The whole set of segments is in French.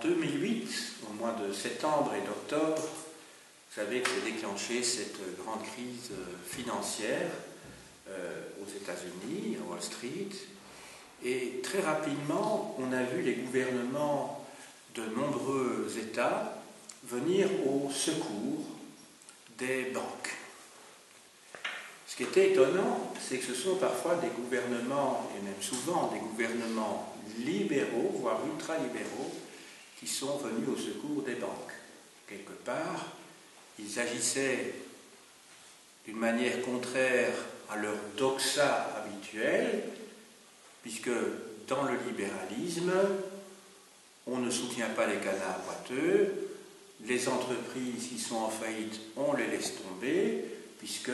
2008, au mois de septembre et d'octobre, vous savez que s'est déclenchée cette grande crise financière aux États-Unis, à Wall Street, et très rapidement, on a vu les gouvernements de nombreux États venir au secours des banques. Ce qui était étonnant, c'est que ce sont parfois des gouvernements, et même souvent des gouvernements libéraux, voire ultralibéraux, qui sont venus au secours des banques. Quelque part, ils agissaient d'une manière contraire à leur doxa habituelle, puisque dans le libéralisme, on ne soutient pas les canards boiteux, les entreprises qui sont en faillite, on les laisse tomber, puisque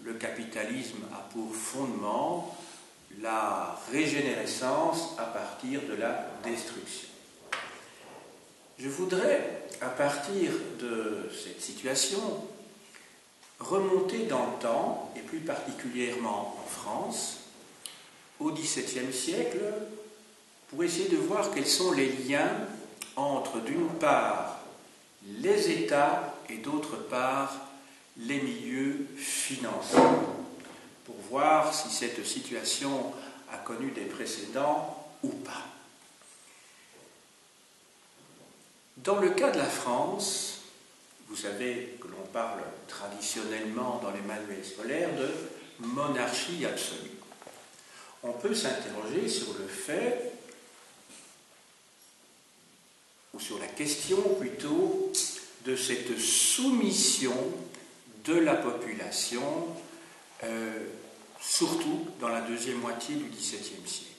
le capitalisme a pour fondement la régénérescence à partir de la destruction. Je voudrais, à partir de cette situation, remonter dans le temps, et plus particulièrement en France, au XVIIe siècle, pour essayer de voir quels sont les liens entre, d'une part, les États et d'autre part, les milieux financiers, pour voir si cette situation a connu des précédents ou pas. Dans le cas de la France, vous savez que l'on parle traditionnellement dans les manuels scolaires de monarchie absolue. On peut s'interroger sur le fait, ou sur la question plutôt, de cette soumission de la population, surtout dans la deuxième moitié du XVIIe siècle.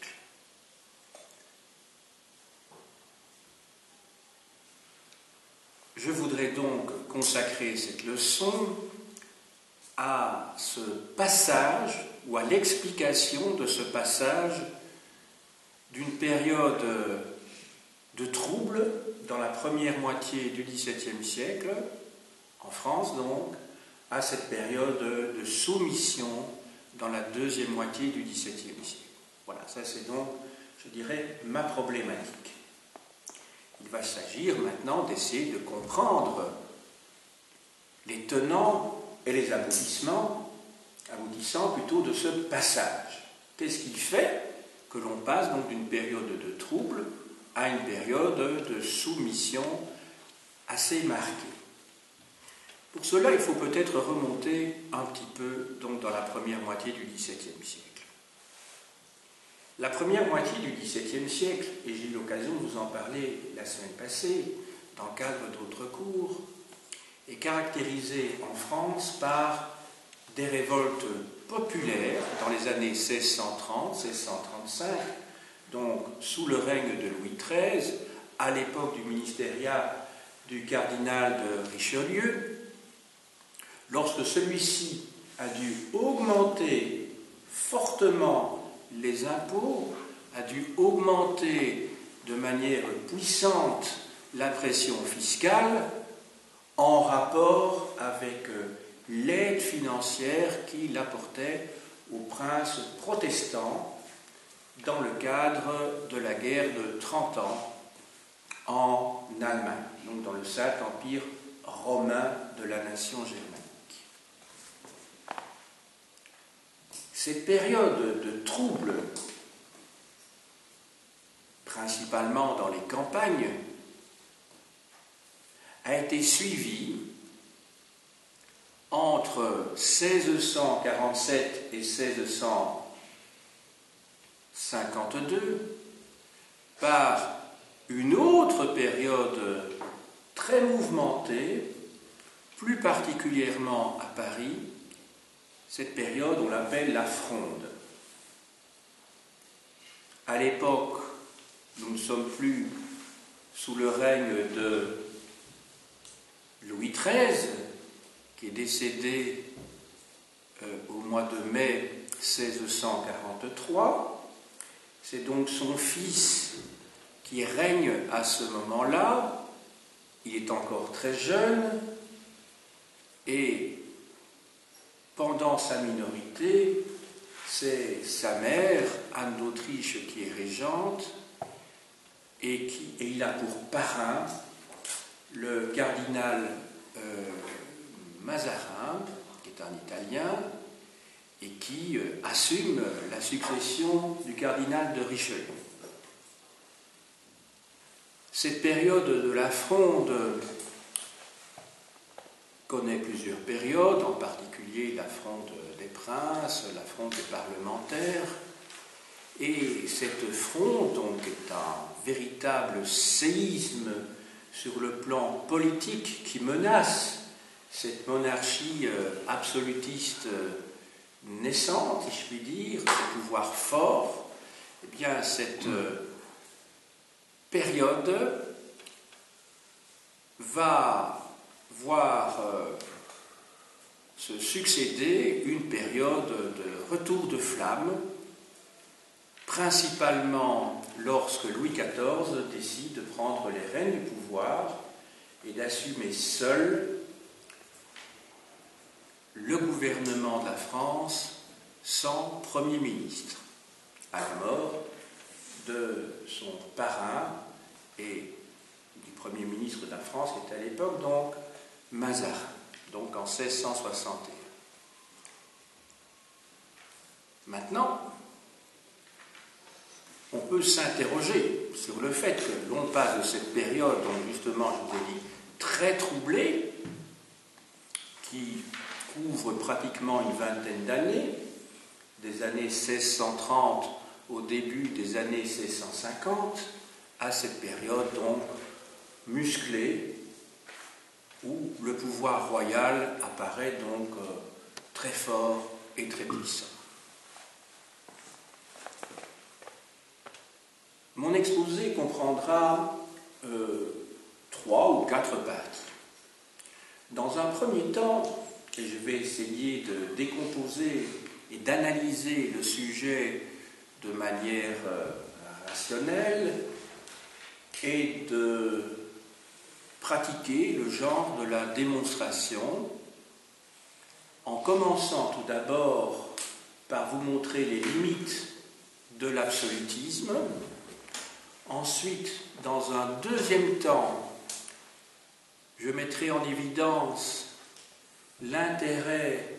Je voudrais donc consacrer cette leçon à ce passage, ou à l'explication de ce passage d'une période de trouble dans la première moitié du XVIIe siècle, en France donc, à cette période de soumission dans la deuxième moitié du XVIIe siècle. Voilà, ça c'est donc, je dirais, ma problématique. Il va s'agir maintenant d'essayer de comprendre les tenants et les aboutissants plutôt de ce passage. Qu'est-ce qui fait que l'on passe donc d'une période de trouble à une période de soumission assez marquée? Pour cela, il faut peut-être remonter un petit peu donc, dans la première moitié du XVIIe siècle. La première moitié du XVIIe siècle, et j'ai eu l'occasion de vous en parler la semaine passée, dans le cadre d'autres cours, est caractérisée en France par des révoltes populaires dans les années 1630-1635, donc sous le règne de Louis XIII, à l'époque du ministériat du cardinal de Richelieu, lorsque celui-ci a dû augmenter fortement les impôts, a dû augmenter de manière puissante la pression fiscale en rapport avec l'aide financière qu'il apportait aux princes protestants dans le cadre de la guerre de 30 ans en Allemagne, donc dans le Saint Empire romain de la nation germanique. Cette période de trouble, principalement dans les campagnes, a été suivie entre 1647 et 1652 par une autre période très mouvementée, plus particulièrement à Paris. Cette période, on l'appelle la Fronde. À l'époque, nous ne sommes plus sous le règne de Louis XIII, qui est décédé au mois de mai 1643. C'est donc son fils qui règne à ce moment-là. Il est encore très jeune et pendant sa minorité, c'est sa mère, Anne d'Autriche, qui est régente, et il a pour parrain le cardinal Mazarin, qui est un Italien, et qui assume la succession du cardinal de Richelieu. Cette période de la Fronde connaît plusieurs périodes, en particulier la Fronde des princes, la Fronde des parlementaires, et cette Fronde donc, est un véritable séisme sur le plan politique qui menace cette monarchie absolutiste naissante, si je puis dire, ce pouvoir fort. Eh bien, cette période va voir se succéder une période de retour de flamme, principalement lorsque Louis XIV décide de prendre les rênes du pouvoir et d'assumer seul le gouvernement de la France sans Premier ministre, à la mort de son parrain et du Premier ministre de la France, qui était à l'époque donc Mazarin, donc en 1661. Maintenant, on peut s'interroger sur le fait que l'on passe de cette période, donc justement, je vous ai dit, très troublée, qui couvre pratiquement une vingtaine d'années, des années 1630 au début des années 1650, à cette période donc musclée, où le pouvoir royal apparaît donc très fort et très puissant. Mon exposé comprendra 3 ou 4 parties. Dans un premier temps, et je vais essayer de décomposer et d'analyser le sujet de manière rationnelle et de pratiquer le genre de la démonstration en commençant tout d'abord par vous montrer les limites de l'absolutisme. Ensuite, dans un deuxième temps, je mettrai en évidence l'intérêt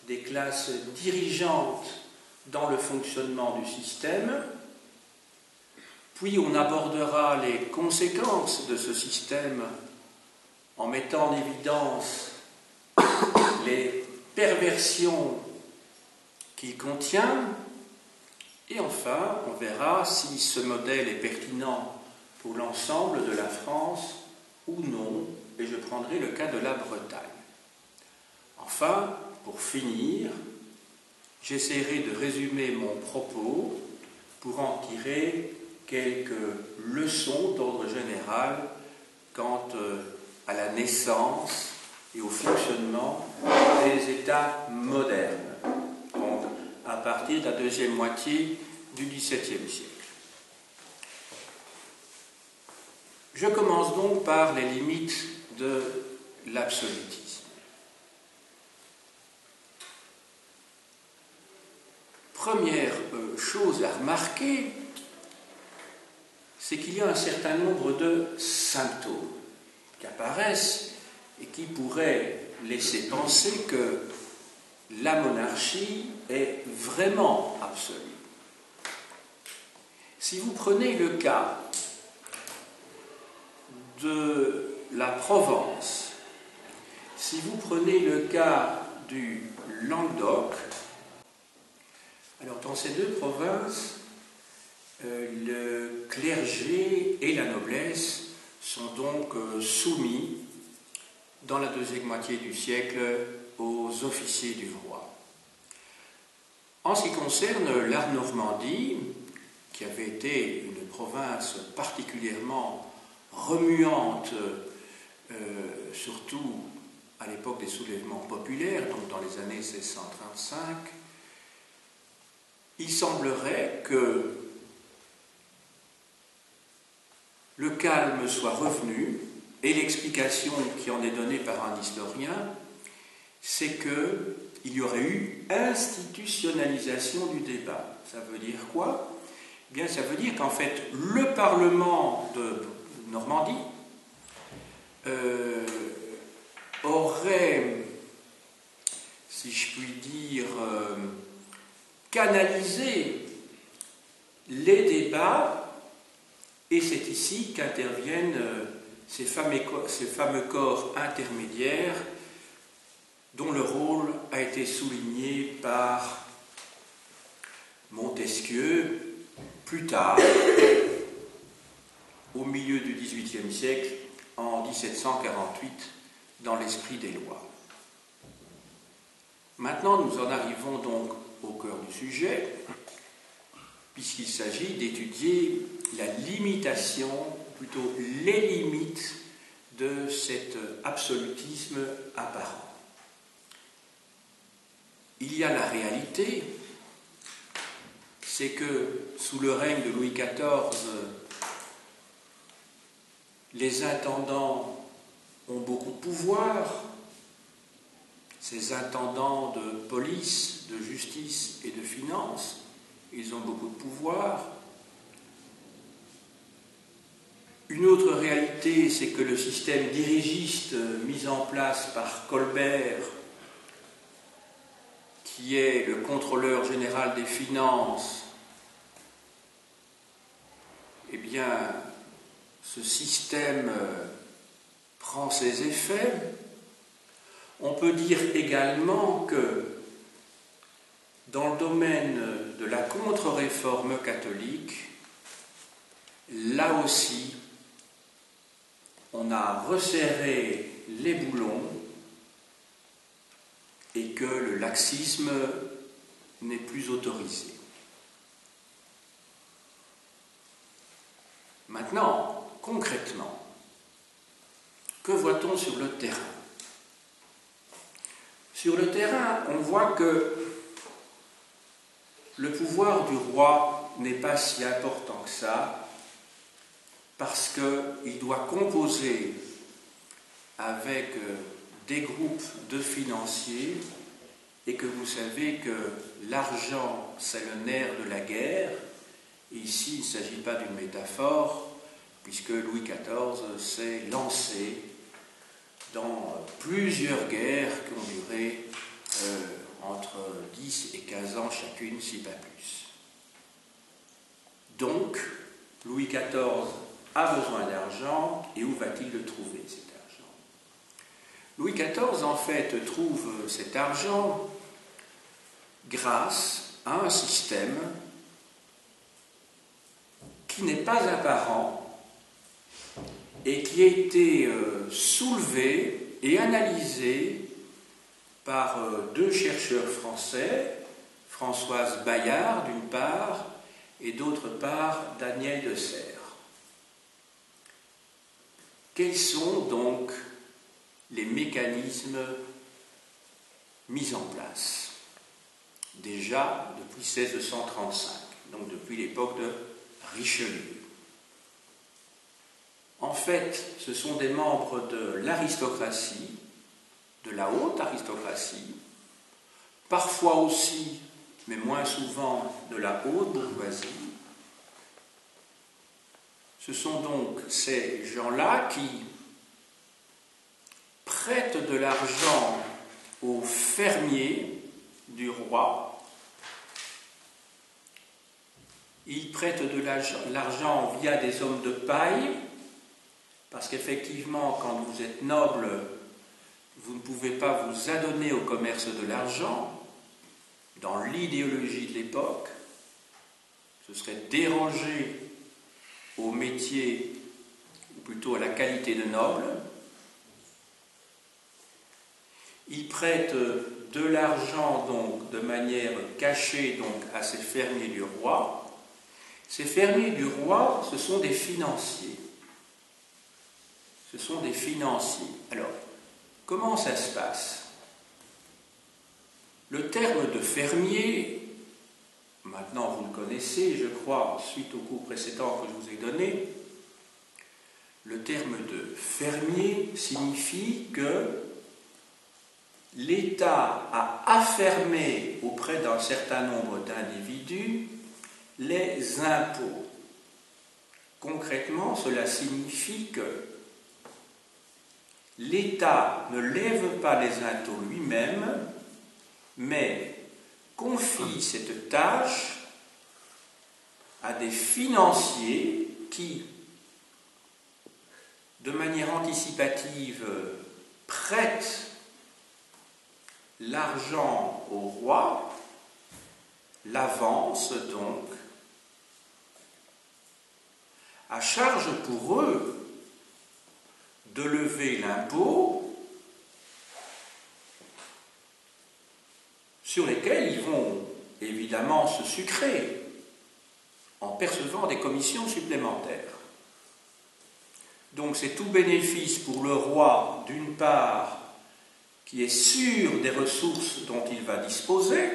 des classes dirigeantes dans le fonctionnement du système, puis on abordera les conséquences de ce système en mettant en évidence les perversions qu'il contient, et enfin on verra si ce modèle est pertinent pour l'ensemble de la France ou non, et je prendrai le cas de la Bretagne. Enfin, pour finir, j'essaierai de résumer mon propos pour en tirer quelques leçons d'ordre général quant à la naissance et au fonctionnement des États modernes, donc à partir de la deuxième moitié du XVIIe siècle. Je commence donc par les limites de l'absolutisme. Première chose à remarquer, c'est qu'il y a un certain nombre de symptômes qui apparaissent et qui pourraient laisser penser que la monarchie est vraiment absolue. Si vous prenez le cas de la Provence, si vous prenez le cas du Languedoc, alors dans ces deux provinces, le clergé et la noblesse sont donc soumis dans la deuxième moitié du siècle aux officiers du roi. En ce qui concerne la Normandie, qui avait été une province particulièrement remuante, surtout à l'époque des soulèvements populaires, donc dans les années 1635, il semblerait que le calme soit revenu, et l'explication qui en est donnée par un historien, c'est qu'il y aurait eu institutionnalisation du débat. Ça veut dire quoi? Eh bien, ça veut dire qu'en fait, le Parlement de Normandie aurait, si je puis dire, canalisé les débats, et c'est ici qu'interviennent ces fameux corps intermédiaires dont le rôle a été souligné par Montesquieu plus tard, au milieu du XVIIIe siècle, en 1748, dans l'Esprit des lois. Maintenant, nous en arrivons donc au cœur du sujet, puisqu'il s'agit d'étudier la limitation, plutôt les limites de cet absolutisme apparent. Il y a la réalité, c'est que sous le règne de Louis XIV, les intendants ont beaucoup de pouvoir. Ces intendants de police, de justice et de finances, ils ont beaucoup de pouvoir. Une autre réalité, c'est que le système dirigiste mis en place par Colbert, qui est le contrôleur général des finances, eh bien, ce système prend ses effets. On peut dire également que dans le domaine de la contre-réforme catholique, là aussi, on a resserré les boulons et que le laxisme n'est plus autorisé. Maintenant, concrètement, que voit-on sur le terrain ? Sur le terrain, on voit que le pouvoir du roi n'est pas si important que ça, parce qu'il doit composer avec des groupes de financiers, et que vous savez que l'argent, c'est le nerf de la guerre. Et ici, il ne s'agit pas d'une métaphore, puisque Louis XIV s'est lancé dans plusieurs guerres qui ont duré entre 10 et 15 ans chacune, si pas plus. Donc, Louis XIV a besoin d'argent, et où va-t-il le trouver, cet argent ? Louis XIV, en fait, trouve cet argent grâce à un système qui n'est pas apparent et qui a été soulevé et analysé par deux chercheurs français, Françoise Bayard d'une part, et d'autre part Daniel de Serres. Quels sont donc les mécanismes mis en place ? Déjà depuis 1635, donc depuis l'époque de Richelieu. En fait, ce sont des membres de l'aristocratie, de la haute aristocratie, parfois aussi, mais moins souvent, de la haute bourgeoisie. Ce sont donc ces gens-là qui prêtent de l'argent aux fermiers du roi. Ils prêtent de l'argent via des hommes de paille, parce qu'effectivement, quand vous êtes noble, vous ne pouvez pas vous adonner au commerce de l'argent. Dans l'idéologie de l'époque, ce serait déroger au métier, ou plutôt à la qualité de noble. Ils prêtent de l'argent donc de manière cachée donc à ces fermiers du roi. Ces fermiers du roi, ce sont des financiers. Ce sont des financiers. Alors, comment ça se passe ? Le terme de fermier, maintenant vous le connaissez, je crois, suite au cours précédent que je vous ai donné, le terme de fermier signifie que l'État a affermé auprès d'un certain nombre d'individus les impôts. Concrètement, cela signifie que l'État ne lève pas les impôts lui-même, mais confie cette tâche à des financiers qui, de manière anticipative, prêtent l'argent au roi, l'avance donc, à charge pour eux de lever l'impôt sur lesquels ils vont évidemment se sucrer en percevant des commissions supplémentaires. Donc c'est tout bénéfice pour le roi, d'une part, qui est sûr des ressources dont il va disposer,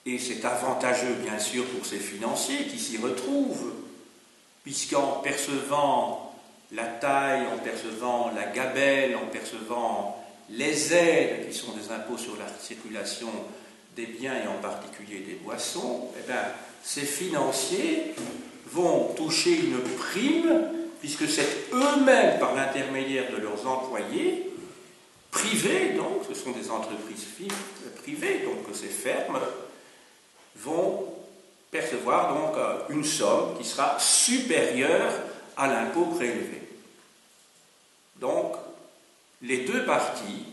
et c'est avantageux bien sûr pour ses financiers qui s'y retrouvent, puisqu'en percevant la taille, en percevant la gabelle, en percevant les aides qui sont des impôts sur la circulation des biens et en particulier des boissons, eh bien, ces financiers vont toucher une prime, puisque c'est eux-mêmes, par l'intermédiaire de leurs employés, privés, donc, ce sont des entreprises privées, donc ces fermes, vont percevoir donc une somme qui sera supérieure à l'impôt prélevé. Donc, les deux parties,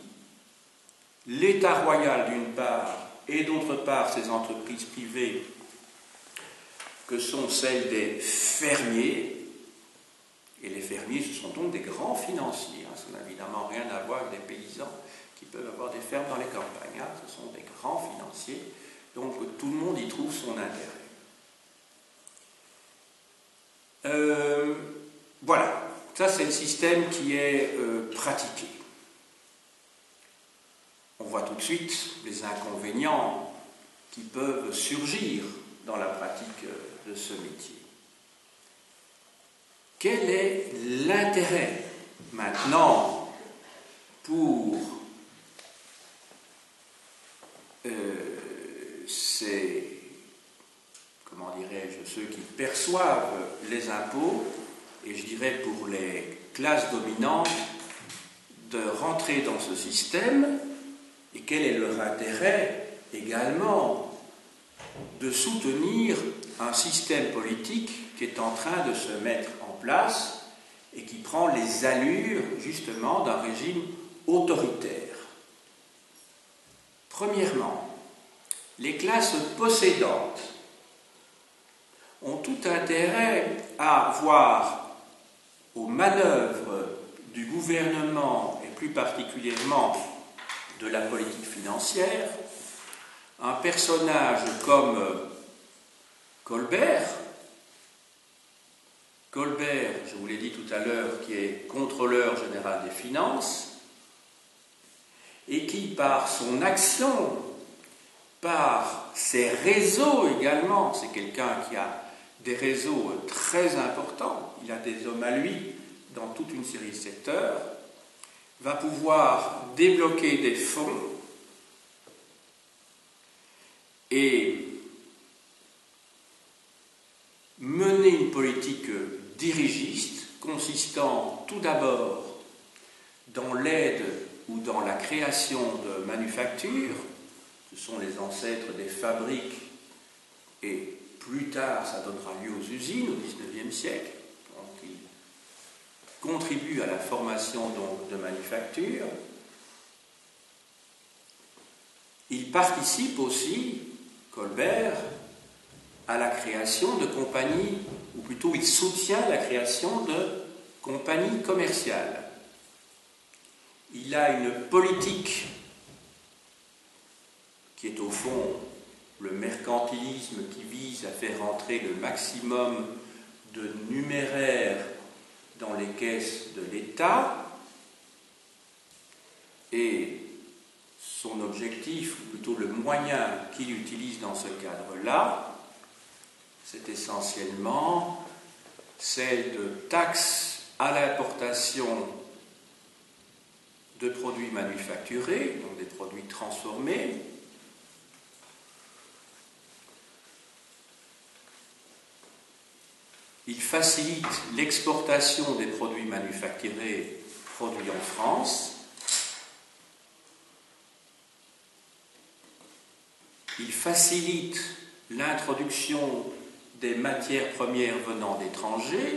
l'État royal d'une part, et d'autre part ces entreprises privées, que sont celles des fermiers, et les fermiers, ce sont donc des grands financiers, ça n'a évidemment rien à voir avec des paysans qui peuvent avoir des fermes dans les campagnes, ce sont des grands financiers, donc tout le monde y trouve son intérêt. Voilà, ça c'est le système qui est pratiqué. On voit tout de suite les inconvénients qui peuvent surgir dans la pratique de ce métier. Quel est l'intérêt maintenant pour ceux qui perçoivent les impôts, et je dirais pour les classes dominantes, de rentrer dans ce système, et quel est leur intérêt également de soutenir un système politique qui est en train de se mettre en place et qui prend les allures justement d'un régime autoritaire. Premièrement, les classes possédantes ont tout intérêt à voir aux manœuvres du gouvernement et plus particulièrement de la politique financière un personnage comme Colbert. Colbert, je vous l'ai dit tout à l'heure, qui est contrôleur général des finances et qui, par son action, par ses réseaux également, c'est quelqu'un qui a des réseaux très importants, il a des hommes à lui dans toute une série de secteurs, va pouvoir débloquer des fonds et mener une politique dirigiste consistant tout d'abord dans l'aide ou dans la création de manufactures, ce sont les ancêtres des fabriques et plus tard ça donnera lieu aux usines au XIXe siècle, donc il contribue à la formation donc, de manufactures. Il participe aussi, Colbert, à la création de compagnies, ou plutôt il soutient la création de compagnies commerciales. Il a une politique qui est au fond le mercantilisme qui vise à faire entrer le maximum de numéraires dans les caisses de l'État, et son objectif, ou plutôt le moyen qu'il utilise dans ce cadre-là, c'est essentiellement celle de taxes à l'importation de produits manufacturés, donc des produits transformés, il facilite l'exportation des produits manufacturés produits en France. Il facilite l'introduction des matières premières venant d'étrangers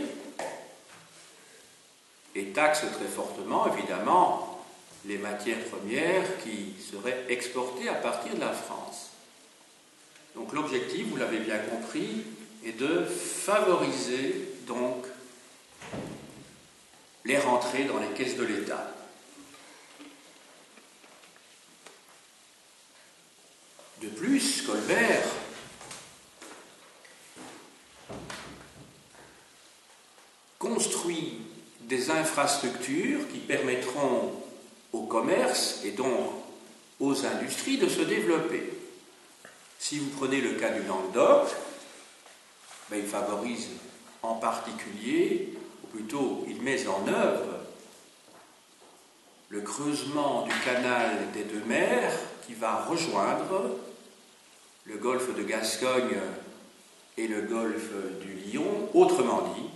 et taxe très fortement, évidemment, les matières premières qui seraient exportées à partir de la France. Donc l'objectif, vous l'avez bien compris, est de favoriser donc les rentrées dans les caisses de l'État. De plus, Colbert construit des infrastructures qui permettront au commerce et donc aux industries de se développer. Si vous prenez le cas du Languedoc, il favorise en particulier, ou plutôt il met en œuvre, le creusement du canal des deux mers qui va rejoindre le golfe de Gascogne et le golfe du Lion, autrement dit,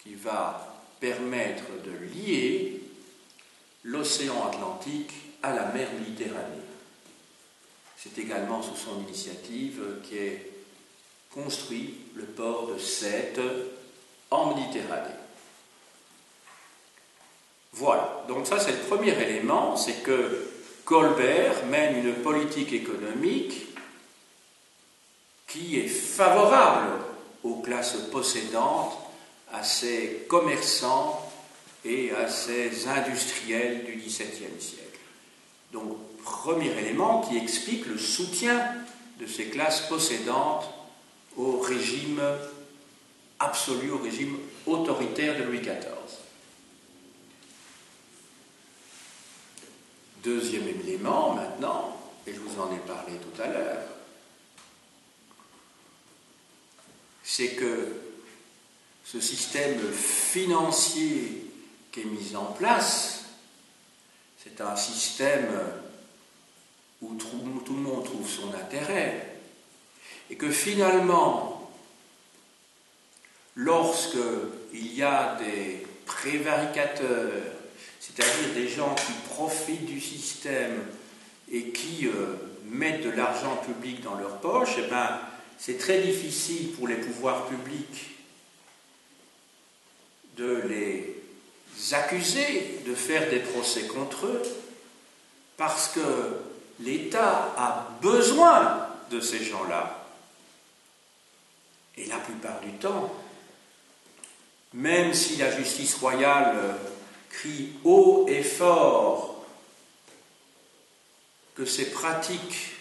qui va permettre de lier l'océan Atlantique à la mer Méditerranée. C'est également sous son initiative qu'est construit le port de Sète en Méditerranée. Voilà, donc ça c'est le premier élément, c'est que Colbert mène une politique économique qui est favorable aux classes possédantes, à ces commerçants et à ces industriels du XVIIe siècle. Donc, premier élément qui explique le soutien de ces classes possédantes au régime absolu, au régime autoritaire de Louis XIV. Deuxième élément, maintenant, et je vous en ai parlé tout à l'heure, c'est que ce système financier qui est mis en place, c'est un système où tout le monde trouve son intérêt, et que finalement, lorsqu'il y a des prévaricateurs, c'est-à-dire des gens qui profitent du système et qui mettent de l'argent public dans leur poche, c'est très difficile pour les pouvoirs publics de les accuser, de faire des procès contre eux, parce que l'État a besoin de ces gens-là. Et la plupart du temps, même si la justice royale crie haut et fort que ces pratiques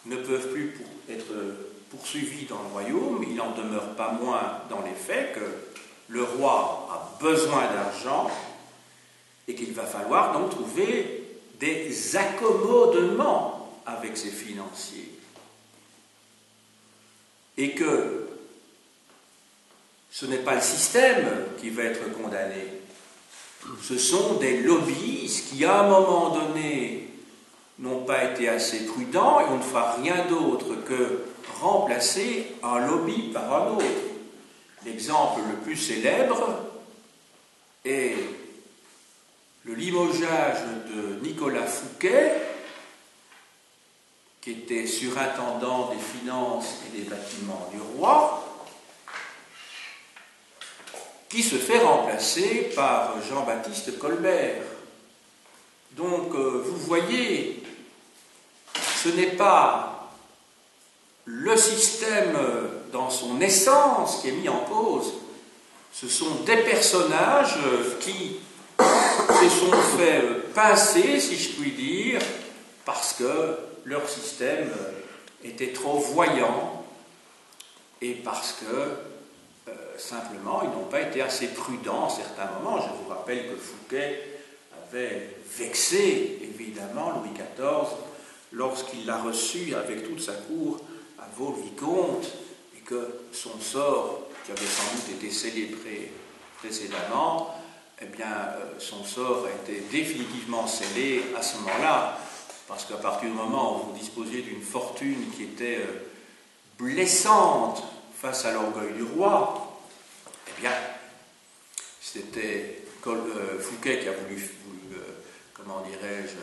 ne peuvent plus être poursuivies dans le royaume, il n'en demeure pas moins dans les faits que le roi a besoin d'argent et qu'il va falloir donc trouver des accommodements avec ses financiers. Et que ce n'est pas le système qui va être condamné. Ce sont des lobbyistes qui, à un moment donné, n'ont pas été assez prudents et on ne fera rien d'autre que remplacer un lobby par un autre. L'exemple le plus célèbre est le limogeage de Nicolas Fouquet, qui était surintendant des finances et des bâtiments du roi, qui se fait remplacer par Jean-Baptiste Colbert. Donc, vous voyez, ce n'est pas le système dans son essence qui est mis en cause, ce sont des personnages qui se sont fait pincer, si je puis dire, parce que leur système était trop voyant et parce que simplement ils n'ont pas été assez prudents à certains moments. Je vous rappelle que Fouquet avait vexé évidemment Louis XIV lorsqu'il l'a reçu avec toute sa cour à Vaux-le-Vicomte et que son sort, qui avait sans doute été célébré précédemment, son sort a été définitivement scellé à ce moment-là, parce qu'à partir du moment où vous disposiez d'une fortune qui était blessante face à l'orgueil du roi, eh bien, c'était Fouquet qui a voulu comment dirais-je,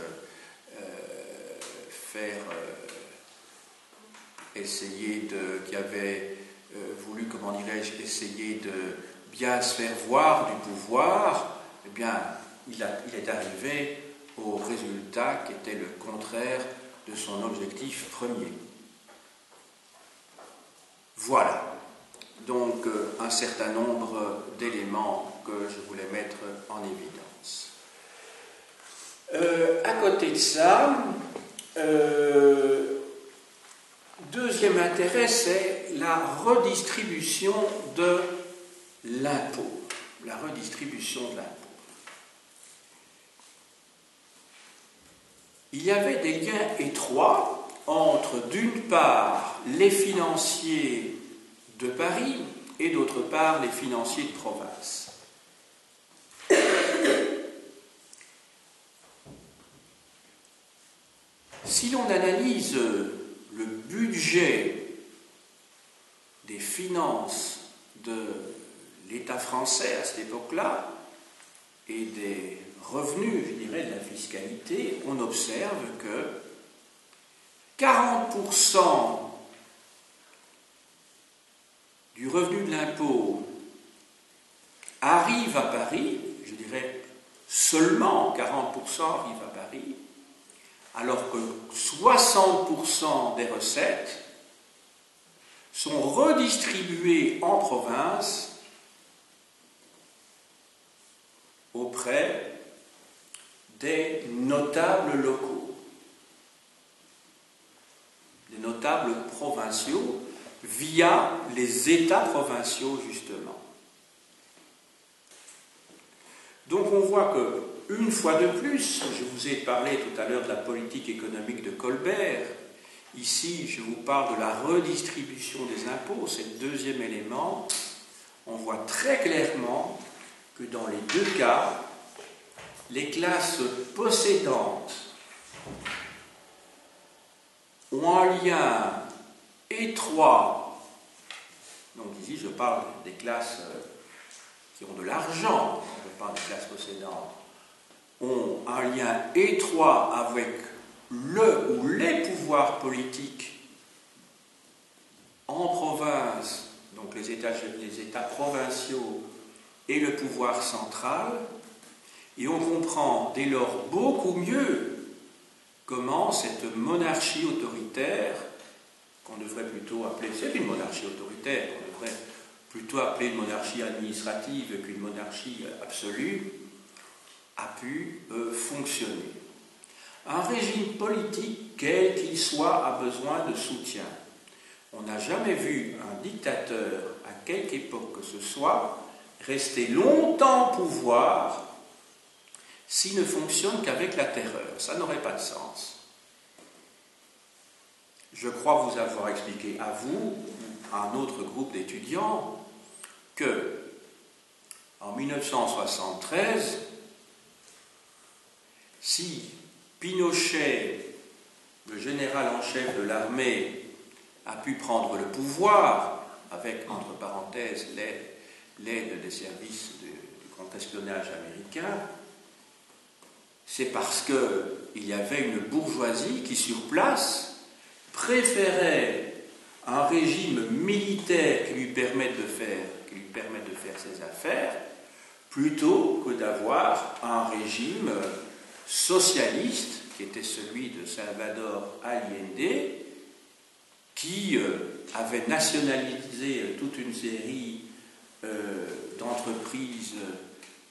faire qui avait voulu, comment dirais-je, essayer de bien se faire voir du pouvoir, eh bien, il est arrivé au résultat qui était le contraire de son objectif premier. Voilà, donc un certain nombre d'éléments que je voulais mettre en évidence. À côté de ça, deuxième intérêt, c'est la redistribution de l'impôt. La redistribution de l'impôt. Il y avait des liens étroits entre, d'une part, les financiers de Paris et, d'autre part, les financiers de province. Si l'on analyse le budget des finances de l'État français à cette époque-là et des revenus, je dirais, de la fiscalité, on observe que 40% du revenu de l'impôt arrive à Paris, je dirais seulement 40% arrivent à Paris, alors que 60% des recettes sont redistribuées en province auprès des notables locaux, des notables provinciaux, via les États provinciaux, justement. Donc on voit que, une fois de plus, je vous ai parlé tout à l'heure de la politique économique de Colbert, ici je vous parle de la redistribution des impôts, c'est le deuxième élément. On voit très clairement que dans les deux cas, les classes possédantes ont un lien étroit, donc ici je parle des classes qui ont de l'argent, je parle des classes possédantes, ont un lien étroit avec le ou les pouvoirs politiques en province, donc les États provinciaux et le pouvoir central, et on comprend dès lors beaucoup mieux comment cette monarchie autoritaire, qu'on devrait plutôt appeler, c'est une monarchie autoritaire, qu'on devrait plutôt appeler une monarchie administrative qu'une monarchie absolue, a pu fonctionner. Un régime politique, quel qu'il soit, a besoin de soutien. On n'a jamais vu un dictateur, à quelque époque que ce soit, rester longtemps au pouvoir s'il ne fonctionne qu'avec la terreur. Ça n'aurait pas de sens. Je crois vous avoir expliqué à vous, à un autre groupe d'étudiants, que en 1973, si Pinochet, le général en chef de l'armée, a pu prendre le pouvoir, avec, entre parenthèses, l'aide des services du contre-espionnage américain, c'est parce qu'il y avait une bourgeoisie qui, sur place, préférait un régime militaire qui lui permette de faire ses affaires, plutôt que d'avoir un régime socialiste, qui était celui de Salvador Allende, qui avait nationalisé toute une série d'entreprises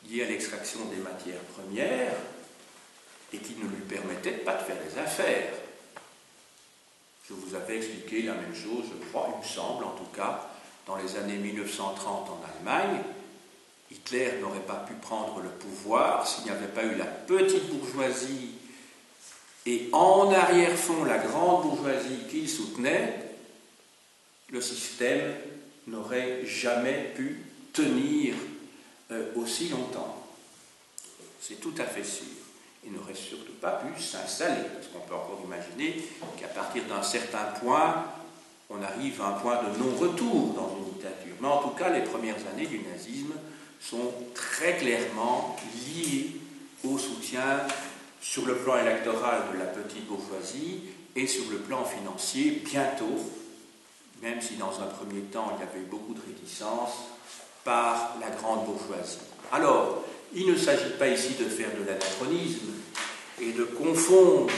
liées à l'extraction des matières premières et qui ne lui permettait pas de faire des affaires. Je vous avais expliqué la même chose, je crois, il me semble en tout cas, dans les années 1930 en Allemagne. Hitler n'aurait pas pu prendre le pouvoir s'il n'y avait pas eu la petite bourgeoisie et en arrière-fond la grande bourgeoisie qu'il soutenait. Le système n'aurait jamais pu tenir aussi longtemps. C'est tout à fait sûr. Il n'aurait surtout pas pu s'installer, parce qu'on peut encore imaginer qu'à partir d'un certain point, on arrive à un point de non-retour dans une dictature. Mais en tout cas, les premières années du nazisme sont très clairement liées au soutien sur le plan électoral de la petite bourgeoisie et sur le plan financier, bientôt, même si dans un premier temps il y avait eu beaucoup de réticence, par la grande bourgeoisie. Alors, il ne s'agit pas ici de faire de l'anachronisme et de confondre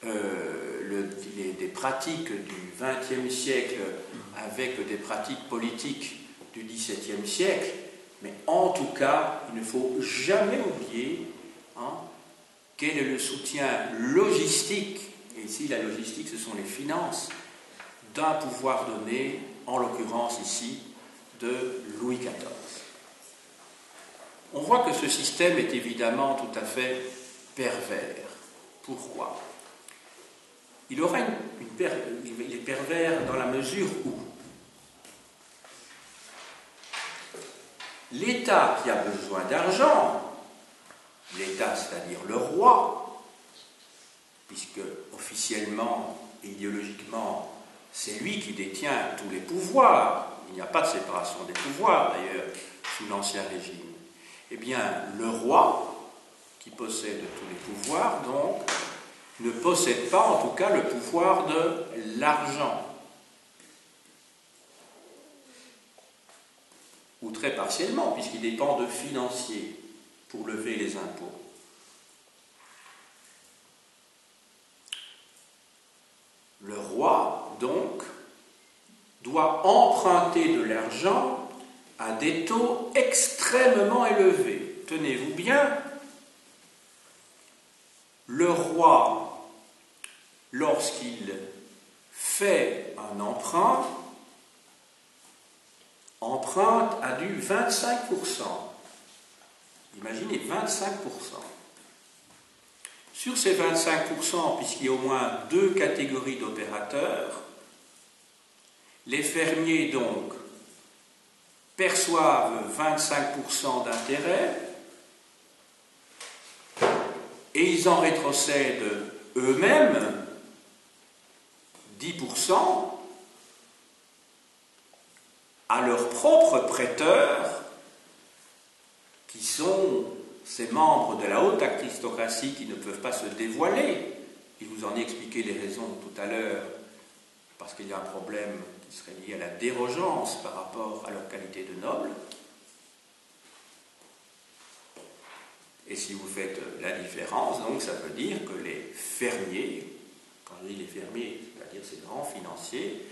des pratiques du XXe siècle avec des pratiques politiques du XVIIe siècle, mais en tout cas, il ne faut jamais oublier quel est le soutien logistique, et ici la logistique ce sont les finances, d'un pouvoir donné, en l'occurrence ici, de Louis XIV. On voit que ce système est évidemment tout à fait pervers. Pourquoi ? Il est pervers dans la mesure où l'État qui a besoin d'argent, l'État c'est-à-dire le roi, puisque officiellement et idéologiquement c'est lui qui détient tous les pouvoirs, il n'y a pas de séparation des pouvoirs d'ailleurs sous l'Ancien Régime, eh bien le roi qui possède tous les pouvoirs donc ne possède pas en tout cas le pouvoir de l'argent, ou très partiellement puisqu'il dépend de financiers pour lever les impôts. Le roi, donc, doit emprunter de l'argent à des taux extrêmement élevés. Tenez-vous bien, le roi, lorsqu'il fait un emprunt, emprunte à du 25%. Imaginez, 25%. Sur ces 25%, puisqu'il y a au moins deux catégories d'opérateurs, les fermiers donc perçoivent 25% d'intérêt et ils en rétrocèdent eux-mêmes 10% à leurs propres prêteurs qui sont ces membres de la haute aristocratie qui ne peuvent pas se dévoiler. Il vous en ai expliqué les raisons tout à l'heure, parce qu'il y a un problème qui serait lié à la dérogeance par rapport à leur qualité de noble. Et si vous faites la différence, donc ça veut dire que les fermiers, quand je dis les fermiers, c'est-à-dire ces grands financiers,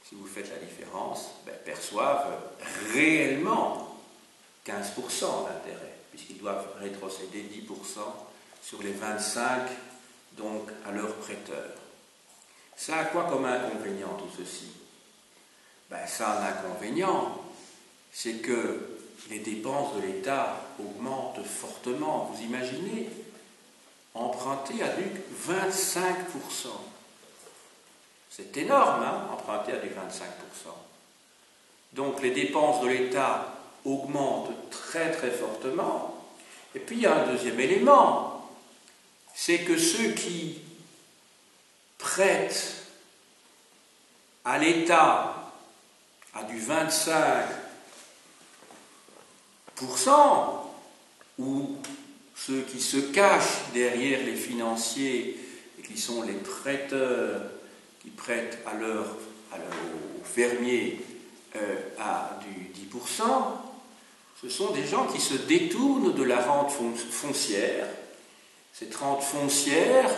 si vous faites la différence, perçoivent réellement 15% d'intérêt, puisqu'ils doivent rétrocéder 10% sur les 25% donc à leurs prêteurs. Ça a quoi comme inconvénient tout ceci ? Ça a un inconvénient, c'est que les dépenses de l'État augmentent fortement. Vous imaginez, emprunter à du 25%. C'est énorme, emprunter à du 25%. Donc les dépenses de l'État augmentent très très fortement. Et puis il y a un deuxième élément, c'est que ceux qui prêtent à l'État à du 25%, ou ceux qui se cachent derrière les financiers et qui sont les prêteurs qui prêtent aux fermiers à du 10%, ce sont des gens qui se détournent de la rente foncière, cette rente foncière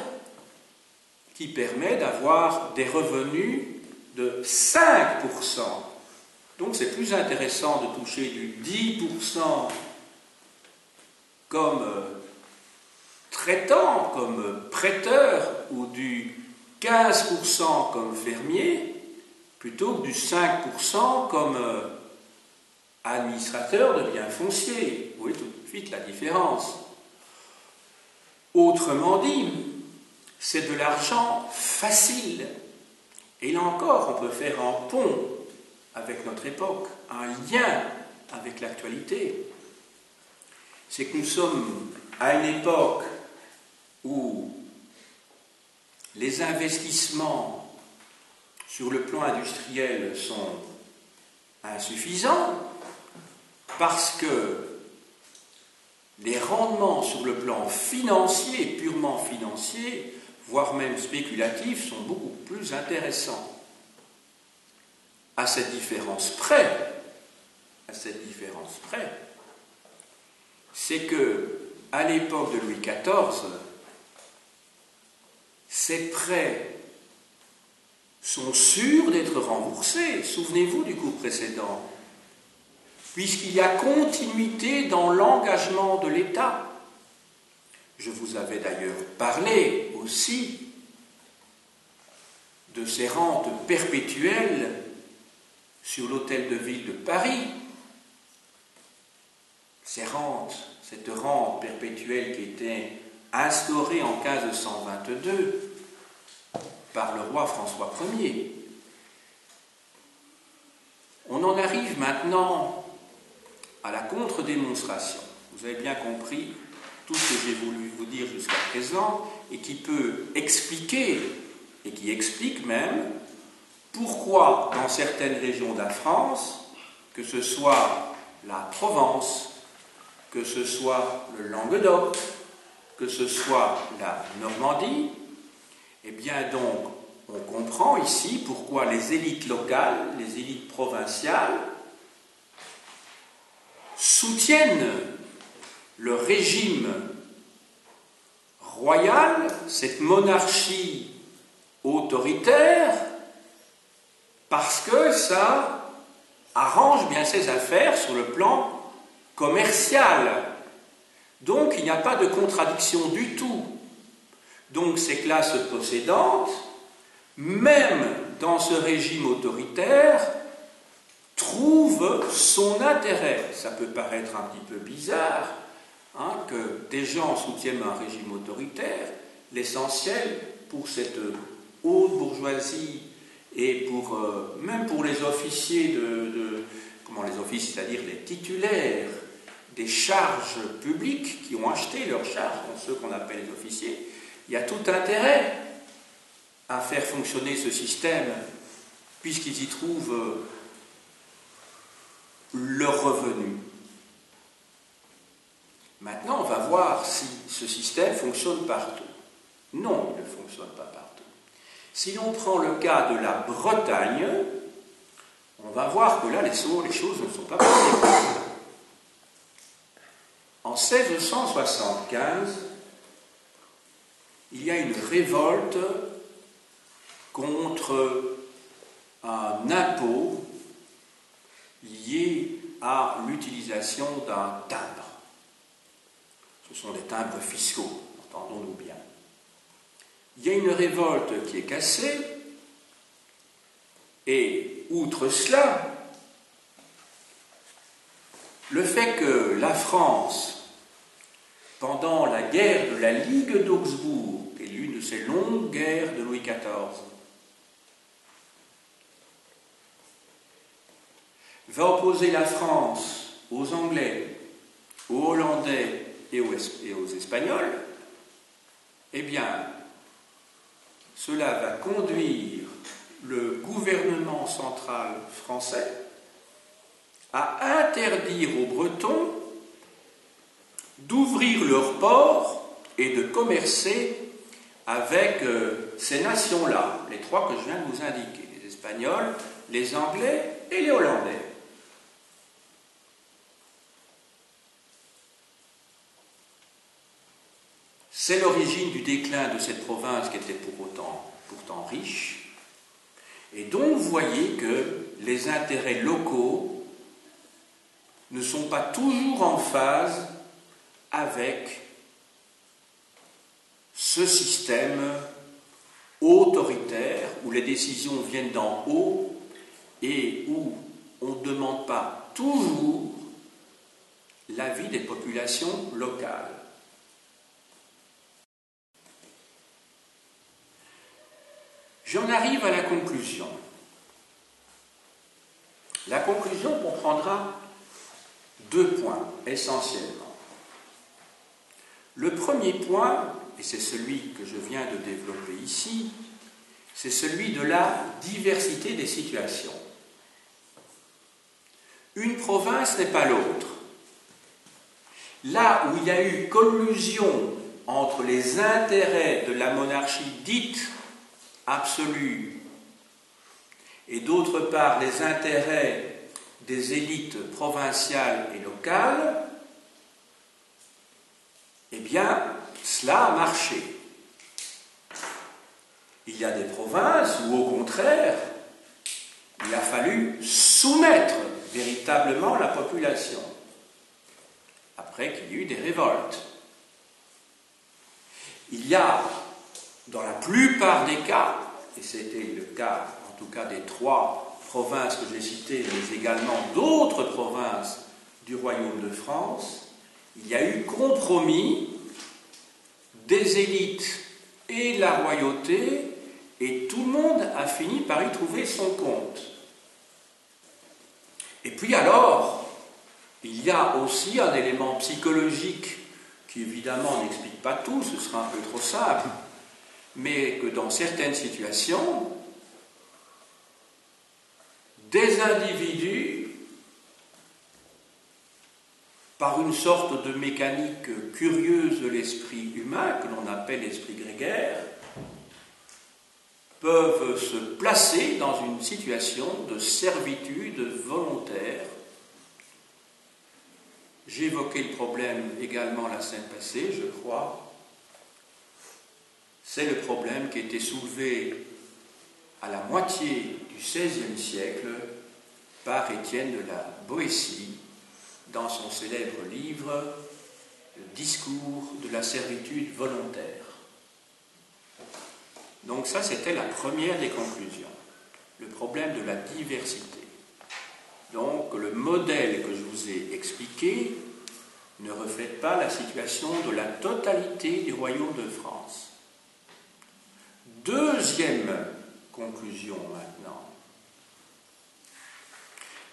qui permet d'avoir des revenus de 5%. Donc c'est plus intéressant de toucher du 10% comme traitant, comme prêteur, ou du 15% comme fermier, plutôt que du 5% comme administrateur de biens fonciers. Vous voyez tout de suite la différence. Autrement dit, c'est de l'argent facile. Et là encore, on peut faire un pont avec notre époque, un lien avec l'actualité. C'est que nous sommes à une époque où les investissements sur le plan industriel sont insuffisants parce que les rendements sur le plan financier, purement financier, voire même spéculatif, sont beaucoup plus intéressants. À cette différence près, c'est que, à l'époque de Louis XIV, ces prêts sont sûrs d'être remboursés. Souvenez-vous du cours précédent, puisqu'il y a continuité dans l'engagement de l'État. Je vous avais d'ailleurs parlé aussi de ces rentes perpétuelles sur l'hôtel de ville de Paris. Cette rente perpétuelle qui était instaurée en 1522 par le roi François Ier. On en arrive maintenant à la contre-démonstration. Vous avez bien compris tout ce que j'ai voulu vous dire jusqu'à présent et qui peut expliquer, et qui explique même, pourquoi dans certaines régions de la France, que ce soit la Provence, que ce soit le Languedoc, que ce soit la Normandie, eh bien donc on comprend ici pourquoi les élites locales, les élites provinciales, soutiennent le régime royal, cette monarchie autoritaire, parce que ça arrange bien ses affaires sur le plan commercial. Donc il n'y a pas de contradiction du tout. Donc ces classes possédantes, même dans ce régime autoritaire, trouvent son intérêt. Ça peut paraître un petit peu bizarre que des gens soutiennent un régime autoritaire. L'essentiel pour cette haute bourgeoisie et même pour les officiers les officiers, c'est-à-dire les titulaires des charges publiques qui ont acheté leurs charges, ceux qu'on appelle les officiers, il y a tout intérêt à faire fonctionner ce système puisqu'ils y trouvent leur revenu. Maintenant, on va voir si ce système fonctionne partout. Non, il ne fonctionne pas partout. Si l'on prend le cas de la Bretagne, on va voir que là, les choses ne sont pas pareilles. En 1675, il y a une révolte contre un impôt lié à l'utilisation d'un timbre. Ce sont des timbres fiscaux, entendons-nous bien. Il y a une révolte qui est cassée, et outre cela, le fait que la France, pendant la guerre de la Ligue d'Augsbourg, qui est l'une de ces longues guerres de Louis XIV, va opposer la France aux Anglais, aux Hollandais et aux Espagnols, eh bien, cela va conduire le gouvernement central français à interdire aux Bretons d'ouvrir leurs ports et de commercer avec ces nations-là, les trois que je viens de vous indiquer, les Espagnols, les Anglais et les Hollandais. C'est l'origine du déclin de cette province qui était pourtant riche. Et donc vous voyez que les intérêts locaux ne sont pas toujours en phase avec ce système autoritaire où les décisions viennent d'en haut et où on ne demande pas toujours l'avis des populations locales. J'en arrive à la conclusion. La conclusion comprendra deux points essentiellement. Le premier point, et c'est celui que je viens de développer ici, c'est celui de la diversité des situations. Une province n'est pas l'autre. Là où il y a eu collusion entre les intérêts de la monarchie dite absolue et d'autre part les intérêts des élites provinciales et locales, eh bien, cela a marché. Il y a des provinces où, au contraire, il a fallu soumettre véritablement la population, après qu'il y ait eu des révoltes. Il y a, dans la plupart des cas, et c'était le cas, en tout cas des 3 provinces que j'ai citées, mais également d'autres provinces du Royaume de France, il y a eu compromis des élites et de la royauté, et tout le monde a fini par y trouver son compte. Et puis alors, il y a aussi un élément psychologique qui évidemment n'explique pas tout, ce sera un peu trop simple, mais que dans certaines situations, des individus, par une sorte de mécanique curieuse de l'esprit humain, que l'on appelle l'esprit grégaire, peuvent se placer dans une situation de servitude volontaire. J'ai évoqué le problème également la semaine passée, je crois. C'est le problème qui a été soulevé à la moitié du XVIe siècle par Étienne de la Boétie dans son célèbre livre « Le discours de la servitude volontaire ». Donc ça, c'était la première des conclusions, le problème de la diversité. Donc le modèle que je vous ai expliqué ne reflète pas la situation de la totalité du Royaume de France. Deuxième conclusion maintenant.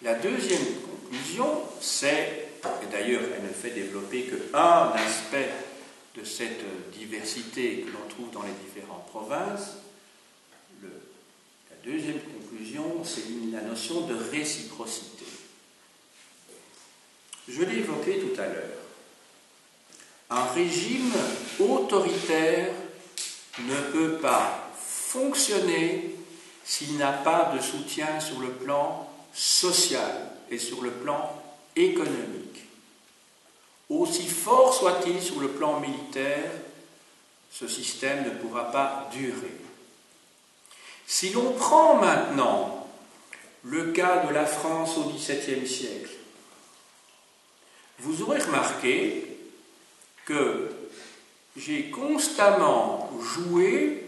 La deuxième conclusion, c'est, et d'ailleurs elle ne fait développer qu'un aspect de cette diversité que l'on trouve dans les différentes provinces, la deuxième conclusion, c'est la notion de réciprocité. Je l'ai évoqué tout à l'heure. Un régime autoritaire ne peut pas fonctionner s'il n'a pas de soutien sur le plan social et sur le plan économique. Aussi fort soit-il sur le plan militaire, ce système ne pourra pas durer. Si l'on prend maintenant le cas de la France au XVIIe siècle, vous aurez remarqué que j'ai constamment joué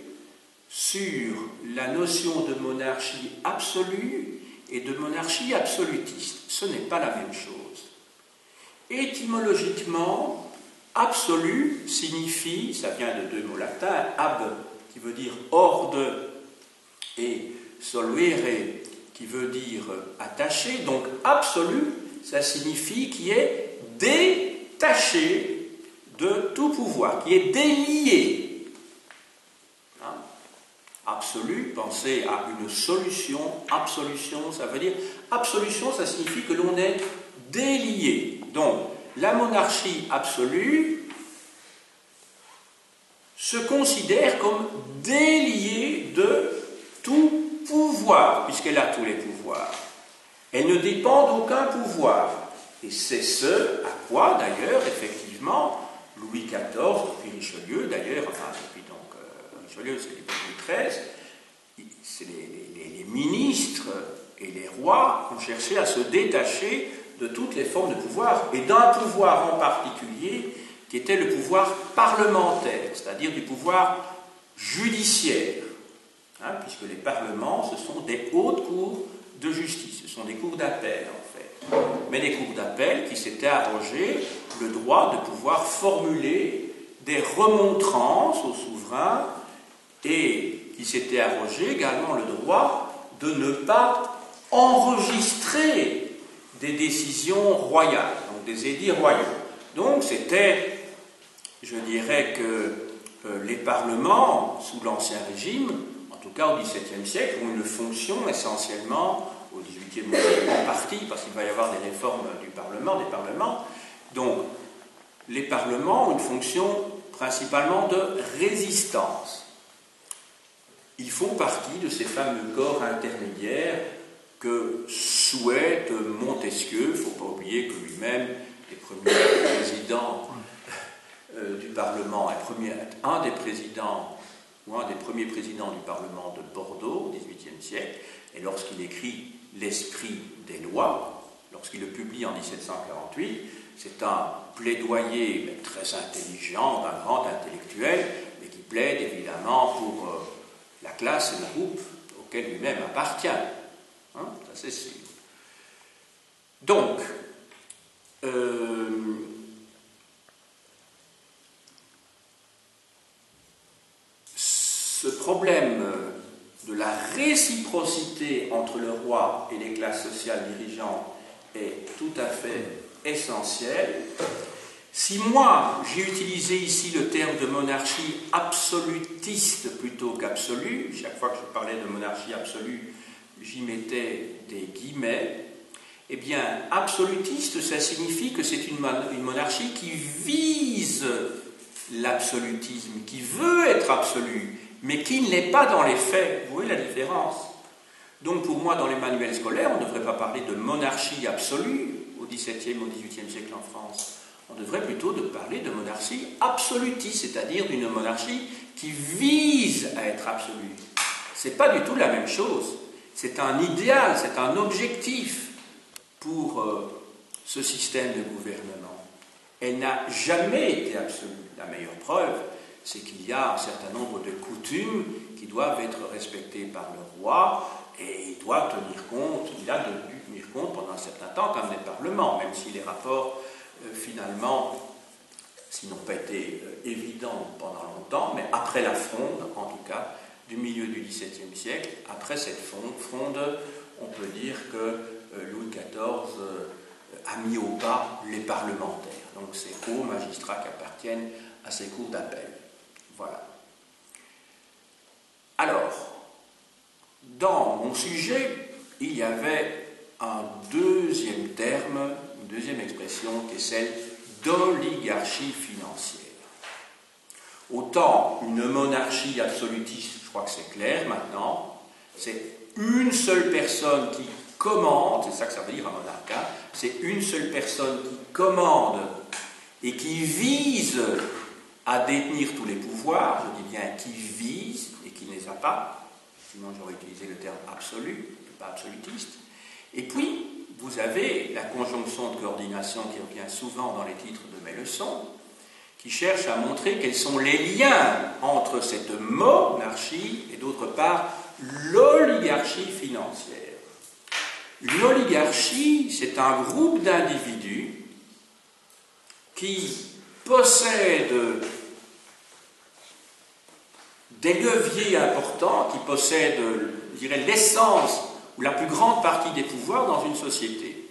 sur la notion de monarchie absolue et de monarchie absolutiste. Ce n'est pas la même chose. Étymologiquement, absolu signifie, ça vient de 2 mots latins, ab, qui veut dire hors de, et solvere, qui veut dire attaché. Donc absolu, ça signifie qui est détaché de tout pouvoir, qui est délié. Hein? Absolu, pensez à une solution, absolution, ça veut dire, absolution, ça signifie que l'on est délié. Donc, la monarchie absolue se considère comme déliée de tout pouvoir, puisqu'elle a tous les pouvoirs. Elle ne dépend d'aucun pouvoir. Et c'est ce à quoi, d'ailleurs, effectivement, Louis XIV, puis Richelieu, d'ailleurs, enfin, depuis donc Richelieu, c'est Louis XIII, c'est les ministres et les rois ont cherché à se détacher de toutes les formes de pouvoir, et d'un pouvoir en particulier, qui était le pouvoir parlementaire, c'est-à-dire du pouvoir judiciaire, hein, puisque les parlements, ce sont des hautes cours de justice, ce sont des cours d'appel, en fait, mais des cours d'appel qui s'étaient arrogés le droit de pouvoir formuler des remontrances au souverain, et qui s'étaient arrogés également le droit de ne pas enregistrer des décisions royales, donc des édits royaux. Donc c'était, je dirais que les parlements, sous l'Ancien Régime, en en tout cas au XVIIe siècle, ont une fonction essentiellement, au XVIIIe siècle en partie, parce qu'il va y avoir des réformes du Parlement, des parlements. Donc, les parlements ont une fonction principalement de résistance. Ils font partie de ces fameux corps intermédiaires que souhaite Montesquieu. Il ne faut pas oublier que lui-même est premier président du Parlement, un des présidents ou un des premiers présidents du Parlement de Bordeaux au XVIIIe siècle, et lorsqu'il écrit l'Esprit des lois, lorsqu'il le publie en 1748, c'est un plaidoyer mais très intelligent d'un grand intellectuel, mais qui plaide évidemment pour la classe et le groupe auquel lui-même appartient. Hein, ça c'est sûr. Donc, ce problème de la réciprocité entre le roi et les classes sociales dirigeantes est tout à fait essentiel. Si moi, j'ai utilisé ici le terme de monarchie absolutiste plutôt qu'absolue, chaque fois que je parlais de monarchie absolue, j'y mettais des guillemets, eh bien, absolutiste, ça signifie que c'est une monarchie qui vise l'absolutisme, qui veut être absolue, mais qui ne l'est pas dans les faits. Vous voyez la différence? Donc pour moi, dans les manuels scolaires, on ne devrait pas parler de monarchie absolue au XVIIe, au XVIIIe siècle en France. On devrait plutôt parler de monarchie absolutiste, c'est-à-dire d'une monarchie qui vise à être absolue. Ce n'est pas du tout la même chose. C'est un idéal, c'est un objectif pour ce système de gouvernement. Elle n'a jamais été absolue. La meilleure preuve, c'est qu'il y a un certain nombre de coutumes qui doivent être respectées par le roi, et il doit tenir compte, il a dû tenir compte pendant un certain temps comme des parlements, même si les rapports, finalement, s'ils n'ont pas été évidents pendant longtemps, mais après la fronde, en tout cas, du milieu du XVIIe siècle, après cette fronde, on peut dire que Louis XIV a mis au pas les parlementaires. Donc c'est aux magistrats qui appartiennent à ces cours d'appel. Voilà. Alors, dans mon sujet, il y avait un deuxième terme, une deuxième expression qui est celle d'oligarchie financière. Autant une monarchie absolutiste, je crois que c'est clair maintenant, c'est une seule personne qui commande, c'est ça que ça veut dire un monarcat, c'est une seule personne qui commande et qui vise à détenir tous les pouvoirs, je dis bien qui vise et qui ne les a pas, sinon j'aurais utilisé le terme absolu, pas absolutiste. Et puis, vous avez la conjonction de coordination qui revient souvent dans les titres de mes leçons, qui cherche à montrer quels sont les liens entre cette monarchie et d'autre part l'oligarchie financière. Une oligarchie, c'est un groupe d'individus qui possèdent des leviers importants, qui possèdent, je dirais, l'essence ou la plus grande partie des pouvoirs dans une société.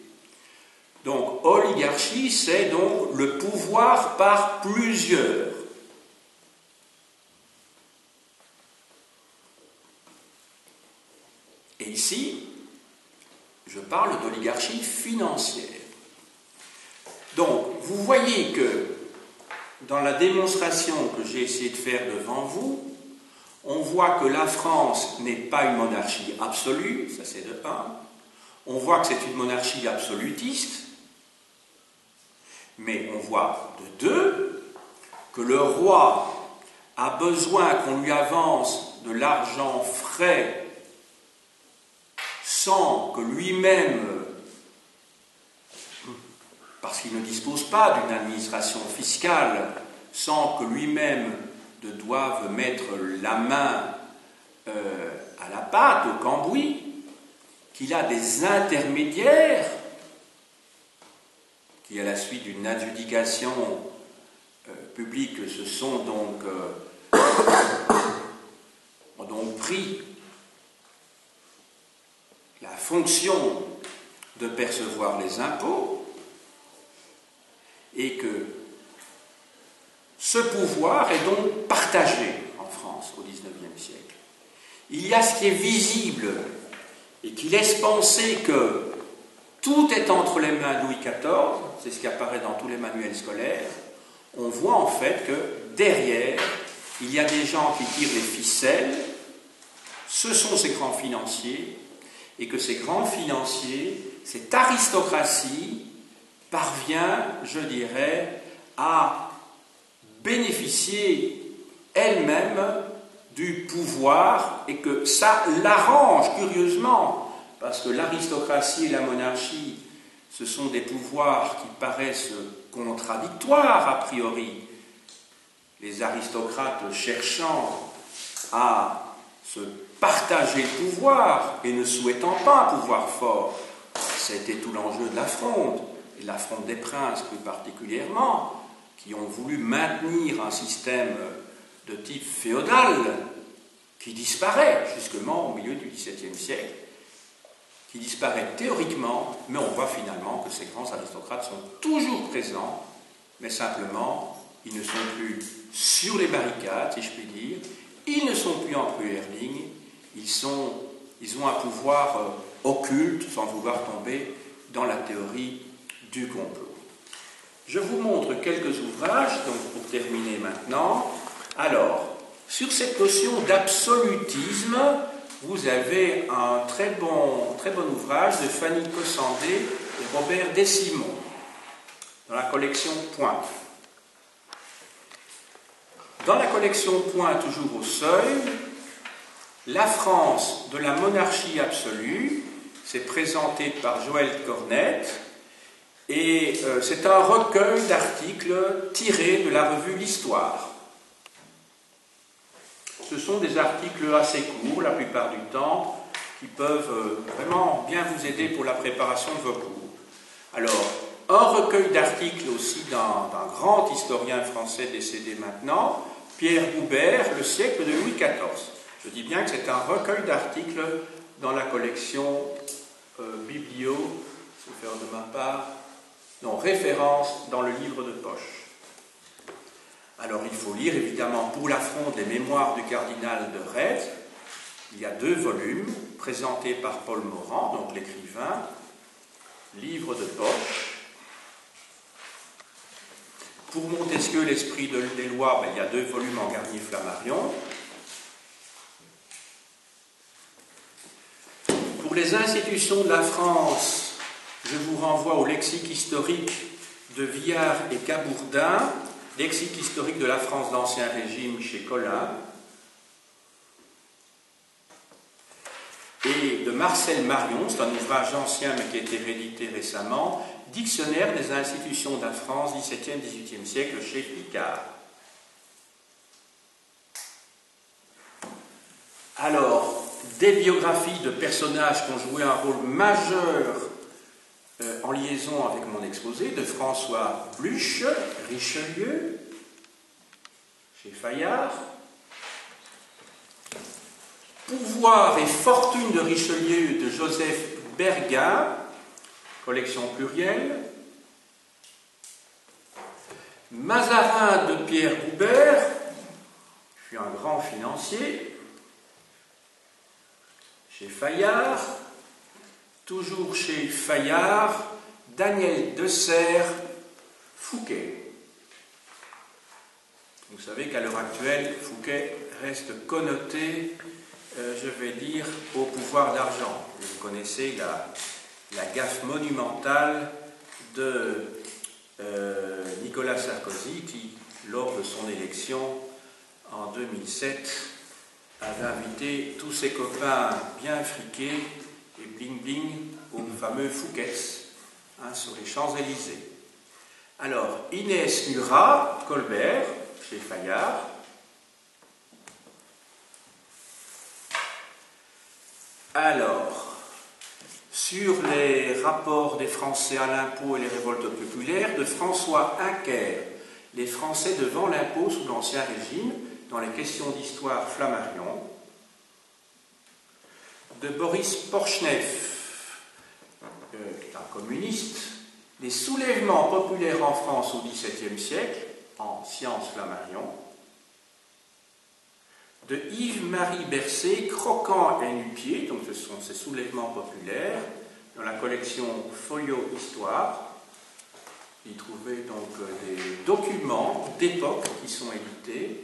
Donc, oligarchie, c'est donc le pouvoir par plusieurs. Et ici, je parle d'oligarchie financière. Donc, vous voyez que dans la démonstration que j'ai essayé de faire devant vous, on voit que la France n'est pas une monarchie absolue, ça c'est de 1. On voit que c'est une monarchie absolutiste, mais on voit de 2 que le roi a besoin qu'on lui avance de l'argent frais sans que lui-même, parce qu'il ne dispose pas d'une administration fiscale, sans que lui-même ne doive mettre la main à la pâte, au cambouis, qu'il a des intermédiaires qui, à la suite d'une adjudication publique, ont donc pris la fonction de percevoir les impôts, et que ce pouvoir est donc partagé en France au XIXe siècle. il y a ce qui est visible et qui laisse penser que tout est entre les mains de Louis XIV, c'est ce qui apparaît dans tous les manuels scolaires. On voit en fait que derrière, il y a des gens qui tirent les ficelles, ce sont ces grands financiers, et que ces grands financiers, cette aristocratie, parvient, je dirais, à bénéficier elle-même du pouvoir, et que ça l'arrange curieusement, parce que l'aristocratie et la monarchie, ce sont des pouvoirs qui paraissent contradictoires a priori. Les aristocrates cherchant à se partager le pouvoir et ne souhaitant pas un pouvoir fort, c'était tout l'enjeu de la Fronde, et de la Fronde des Princes plus particulièrement, qui ont voulu maintenir un système de type féodal qui disparaît justement au milieu du XVIIe siècle, qui disparaît théoriquement, mais on voit finalement que ces grands aristocrates sont toujours présents, mais simplement ils ne sont plus sur les barricades, si je puis dire, ils ne sont plus en première ligne, ils ont un pouvoir occulte, sans vouloir tomber dans la théorie du complot. Je vous montre quelques ouvrages, donc pour terminer maintenant. Alors, sur cette notion d'absolutisme, vous avez un très bon ouvrage de Fanny Cossandé et Robert Desimon, dans la collection Point. Dans la collection Point, toujours au Seuil, la France de la monarchie absolue, c'est présenté par Joël Cornette, et c'est un recueil d'articles tirés de la revue L'Histoire. Ce sont des articles assez courts, la plupart du temps, qui peuvent vraiment bien vous aider pour la préparation de vos cours. Alors, un recueil d'articles aussi d'un grand historien français décédé maintenant, Pierre Goubert, Le siècle de Louis XIV. Je dis bien que c'est un recueil d'articles dans la collection Biblio, sauf erreur de ma part, non, référence dans le livre de poche. Alors il faut lire évidemment pour la Fronde les mémoires du cardinal de Retz. Il y a 2 volumes présentés par Paul Morand, donc l'écrivain, livre de poche. Pour Montesquieu, l'esprit des lois, il y a 2 volumes en Garnier Flammarion. Pour les institutions de la France, je vous renvoie au lexique historique de Viard et Cabourdin, lexique historique de la France d'Ancien Régime chez Collin, et de Marcel Marion, c'est un ouvrage ancien mais qui a été réédité récemment, Dictionnaire des institutions de la France, XVIIe, XVIIIe siècle, chez Picard. Alors, des biographies de personnages qui ont joué un rôle majeur en liaison avec mon exposé, de François Bluch, Richelieu, chez Fayard. Pouvoir et fortune de Richelieu, de Joseph Bergain, collection plurielle. Mazarin de Pierre Goubert, je suis un grand financier, chez Fayard. Toujours chez Fayard, Daniel de Serres, Fouquet. Vous savez qu'à l'heure actuelle, Fouquet reste connoté, je vais dire, au pouvoir d'argent. Vous connaissez la gaffe monumentale de Nicolas Sarkozy qui, lors de son élection en 2007, avait invité tous ses copains bien friqués et bling-bling au fameux Fouquet's, sur les Champs-Élysées. Alors, Inès Murat, Colbert, chez Fayard. Alors, sur les rapports des Français à l'impôt et les révoltes populaires, de François Inquer, Les Français devant l'impôt sous l'Ancien Régime, dans les questions d'histoire Flammarion. De Boris Porchneff, qui est un communiste, Les soulèvements populaires en France au XVIIe siècle, en sciences Flammarion. de Yves-Marie Bercé, Croquant et Nu-Pieds, donc ce sont ces soulèvements populaires, dans la collection Folio Histoire. Y trouver donc des documents d'époque qui sont édités.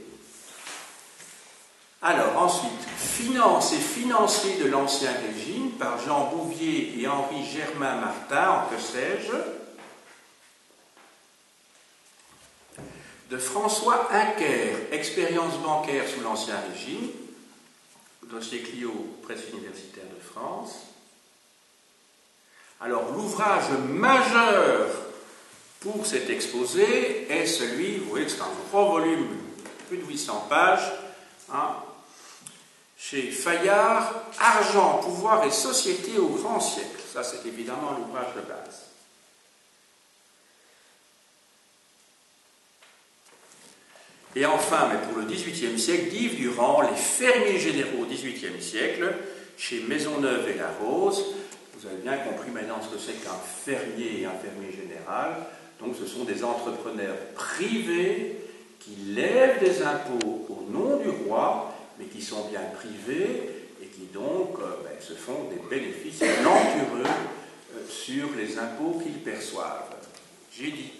Alors ensuite, Finance et financier de l'Ancien Régime par Jean Bouvier et Henri Germain Martin, en que sais-je, de François Inquer, Expérience bancaire sous l'Ancien Régime, dossier Clio, Presse universitaire de France. Alors l'ouvrage majeur pour cet exposé est celui, vous voyez que c'est un gros volume, plus de 800 pages, hein, chez Fayard, Argent, pouvoir et société au grand siècle. Ça, c'est évidemment l'ouvrage de base. Et enfin, mais pour le XVIIIe siècle, d'Yves Durand, Les fermiers généraux au XVIIIe siècle, chez Maisonneuve et Larose. Vous avez bien compris maintenant ce que c'est qu'un fermier et un fermier général. Donc ce sont des entrepreneurs privés qui lèvent des impôts au nom du roi, mais qui sont bien privés et qui donc se font des bénéfices lantureux sur les impôts qu'ils perçoivent. J'ai dit.